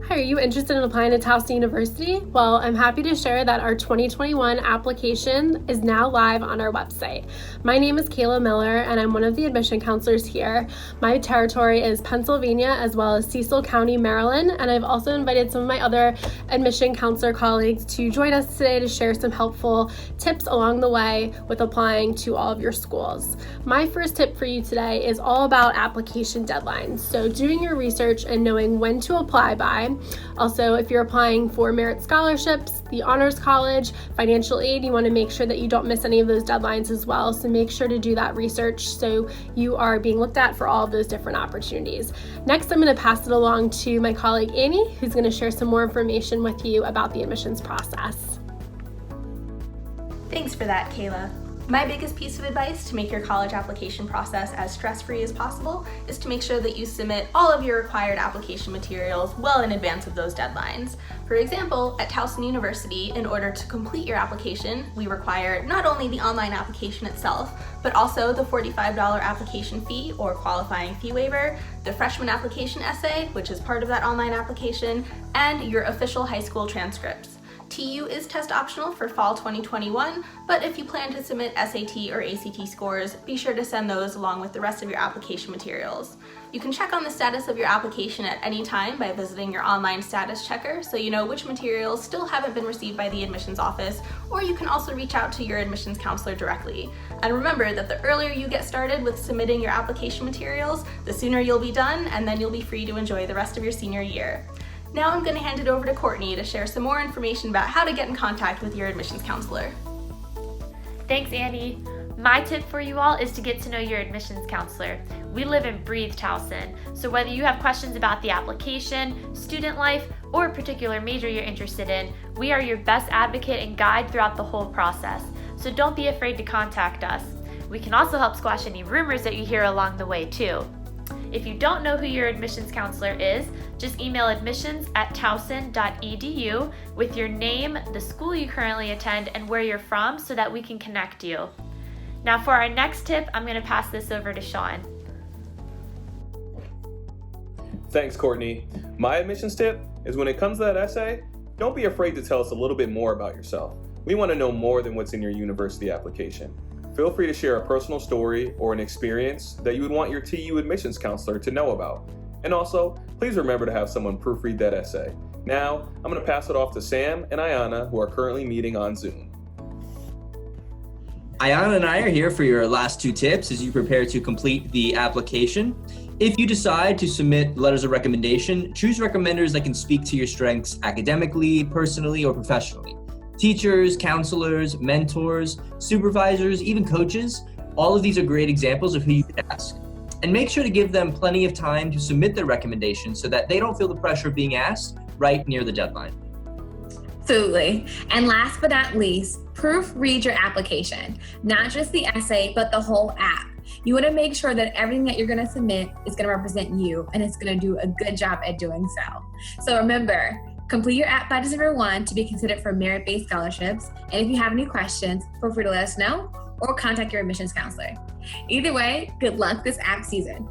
Hi, are you interested in applying to Towson University? Well, I'm happy to share that our 2021 application is now live on our website. My name is Kayla Miller, and I'm one of the admission counselors here. My territory is Pennsylvania as well as Cecil County, Maryland, and I've also invited some of my other admission counselor colleagues to join us today to share some helpful tips along the way with applying to all of your schools. My first tip for you today is all about application deadlines. So doing your research and knowing when to apply by. Also, if you're applying for merit scholarships, the honors college, financial aid, you want to make sure that you don't miss any of those deadlines as well. So make sure to do that research so you are being looked at for all of those different opportunities. Next, I'm going to pass it along to my colleague Annie, who's going to share some more information with you about the admissions process. Thanks for that, Kayla. My biggest piece of advice to make your college application process as stress-free as possible is to make sure that you submit all of your required application materials well in advance of those deadlines. For example, at Towson University, in order to complete your application, we require not only the online application itself, but also the $45 application fee or qualifying fee waiver, the freshman application essay, which is part of that online application, and your official high school transcripts. TU is test optional for fall 2021, but if you plan to submit SAT or ACT scores, be sure to send those along with the rest of your application materials. You can check on the status of your application at any time by visiting your online status checker so you know which materials still haven't been received by the admissions office, or you can also reach out to your admissions counselor directly. And remember that the earlier you get started with submitting your application materials, the sooner you'll be done, and then you'll be free to enjoy the rest of your senior year. Now I'm going to hand it over to Courtney to share some more information about how to get in contact with your admissions counselor. Thanks, Annie. My tip for you all is to get to know your admissions counselor. We live and breathe Towson, so whether you have questions about the application, student life, or a particular major you're interested in, we are your best advocate and guide throughout the whole process. So don't be afraid to contact us. We can also help squash any rumors that you hear along the way too. If you don't know who your admissions counselor is, just email admissions@towson.edu with your name, the school you currently attend, and where you're from so that we can connect you. Now for our next tip, I'm going to pass this over to Sean. Thanks, Courtney. My admissions tip is when it comes to that essay, don't be afraid to tell us a little bit more about yourself. We want to know more than what's in your university application. Feel free to share a personal story or an experience that you would want your TU admissions counselor to know about. And also, please remember to have someone proofread that essay. Now, I'm going to pass it off to Sam and Ayana, who are currently meeting on Zoom. Ayana and I are here for your last two tips as you prepare to complete the application. If you decide to submit letters of recommendation, choose recommenders that can speak to your strengths academically, personally, or professionally. Teachers, counselors, mentors, supervisors, even coaches, all of these are great examples of who you could ask. And make sure to give them plenty of time to submit their recommendations so that they don't feel the pressure of being asked right near the deadline. Absolutely. And last but not least, proofread your application, not just the essay, but the whole app. You want to make sure that everything that you're going to submit is going to represent you and it's going to do a good job at doing so. So remember, complete your app by December 1 to be considered for merit-based scholarships. And if you have any questions, feel free to let us know or contact your admissions counselor. Either way, good luck this app season.